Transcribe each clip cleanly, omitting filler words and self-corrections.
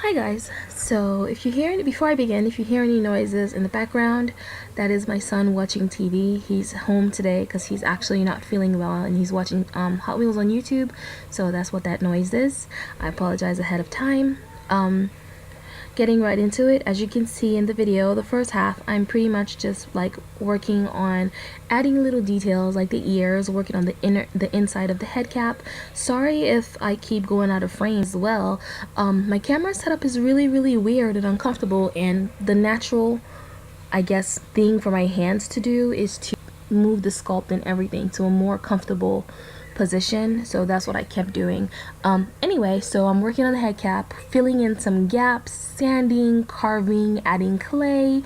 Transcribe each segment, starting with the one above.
Hi guys, so if you hear, before I begin, if you hear any noises in the background, that is my son watching TV. He's home today because he's actually not feeling well and he's watching Hot Wheels on YouTube, so that's what that noise is. I apologize ahead of time. Getting right into it, as you can see in the video, the first half I'm pretty much just like working on adding little details like the ears, working on the inside of the head cap. Sorry if I keep going out of frame as well. My camera setup is really weird and uncomfortable, and the natural, I guess, thing for my hands to do is to move the sculpt and everything to a more comfortable position, so that's what I kept doing. Anyway, so I'm working on the head cap, filling in some gaps, sanding, carving, adding clay,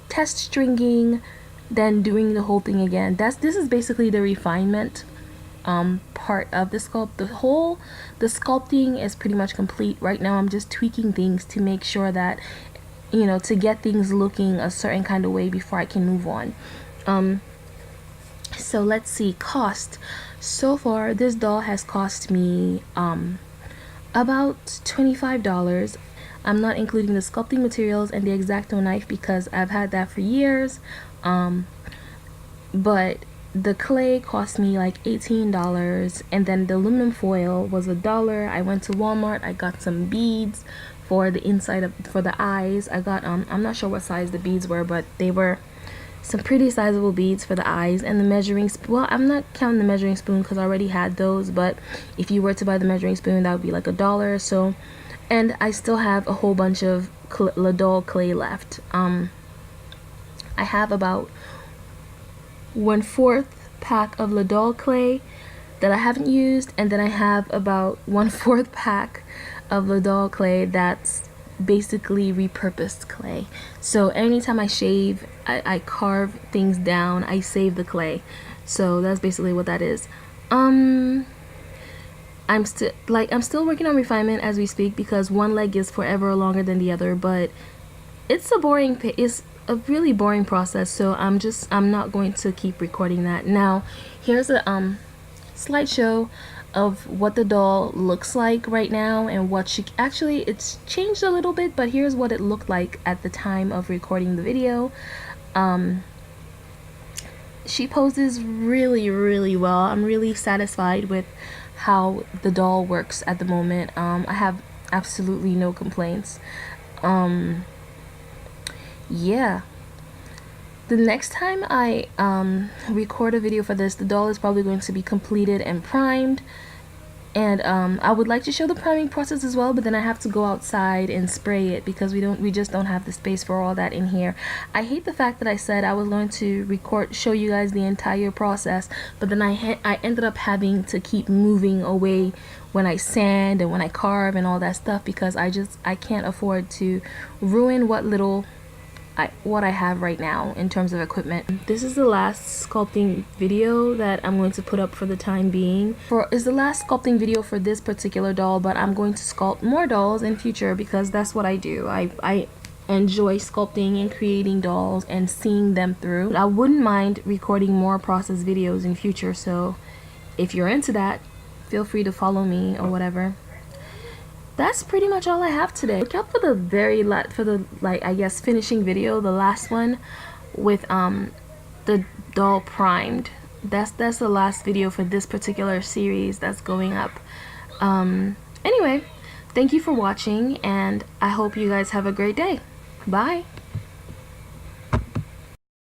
test stringing, then doing the whole thing again. This is basically the refinement part of the sculpt. The sculpting is pretty much complete right now. I'm just tweaking things to make sure that, you know, to get things looking a certain kind of way before I can move on. So let's see, cost. So far this doll has cost me about $25. I'm not including the sculpting materials and the X-Acto knife because I've had that for years, but the clay cost me like $18, and then the aluminum foil was $1. I went to Walmart, I got some beads for the inside of, for the eyes. I got I'm not sure what size the beads were, but they were some pretty sizable beads for the eyes. And the measuring spoon, well, I'm not counting the measuring spoon because I already had those, but if you were to buy the measuring spoon, that would be like $1 or so. And I still have a whole bunch of Ladol clay left. I have about 1/4 pack of Ladol clay that I haven't used, and then I have about 1/4 pack of Ladol clay that's basically repurposed clay. So anytime I shave, I carve things down, I save the clay. So that's basically what that is. I'm still working on refinement as we speak because one leg is forever longer than the other, but it's a really boring process, so I'm not going to keep recording that. Now here's a slideshow of what the doll looks like right now and what she actually, it's changed a little bit, but here's what it looked like at the time of recording the video. She poses really well. I'm really satisfied with how the doll works at the moment. I have absolutely no complaints. Yeah, the next time I record a video for this, the doll is probably going to be completed and primed, and I would like to show the priming process as well, but then I have to go outside and spray it because we just don't have the space for all that in here. I hate the fact that I said I was going to show you guys the entire process, but then I ended up having to keep moving away when I sand and when I carve and all that stuff because I can't afford to ruin what I have right now in terms of equipment. This is the last sculpting video that I'm going to put up for the time being. Is the last sculpting video for this particular doll, but I'm going to sculpt more dolls in future because that's what I do. I enjoy sculpting and creating dolls and seeing them through. I wouldn't mind recording more process videos in future, so if you're into that, feel free to follow me or whatever. That's pretty much all I have today. Look out for the I guess finishing video, the last one with the doll primed. That's the last video for this particular series that's going up. Anyway, thank you for watching and I hope you guys have a great day. Bye.